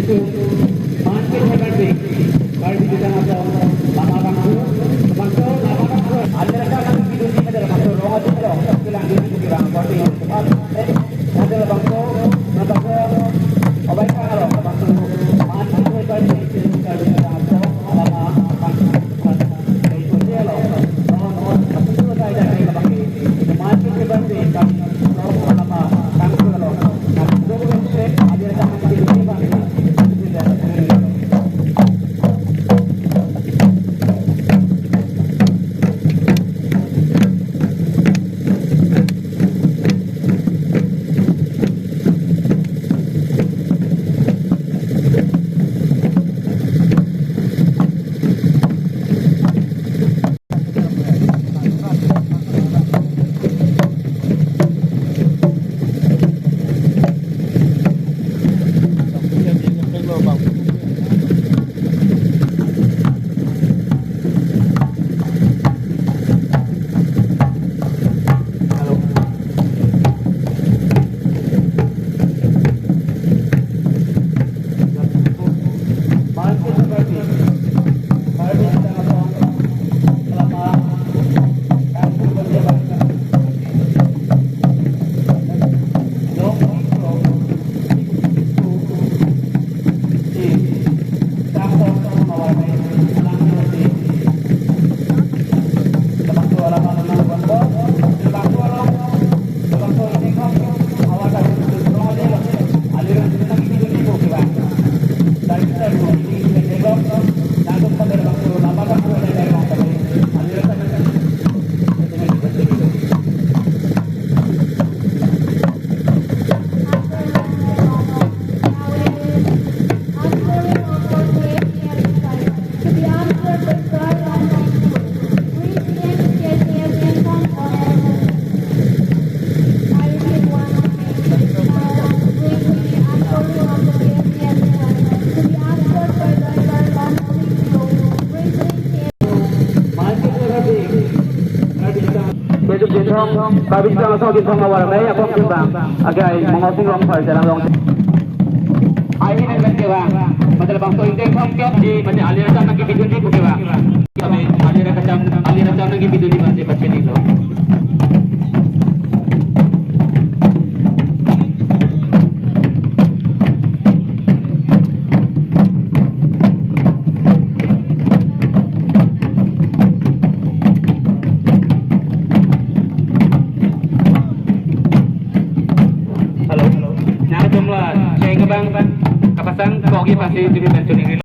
Makin hebat ni. Kalau di sana ada lama bangku, lama bangku. Ada kan video ni ada bangku. Orang tu kalau bilang dia tu orang bangku. Ada bangku, Obai kalau bangku. Makin hebat ni. Kalau di sana ada lama bangku. Itu dia lah. Betul saya dah kata bangku. Makin hebat ni. Kalau lama bangku kalau. Dua bulan straight ada kan video ni bangku. Kami kita langsung kita mawar mai apa kita agai mengosing long file dalam long ai ini kan dia bang macam bang so ini kan dia di macam aliran macam lagi video ni bukan bang kami aliran macam lagi video ni macam macam ni loh Saya ngebang kapasan kau pergi pasti jadi pensiun ini.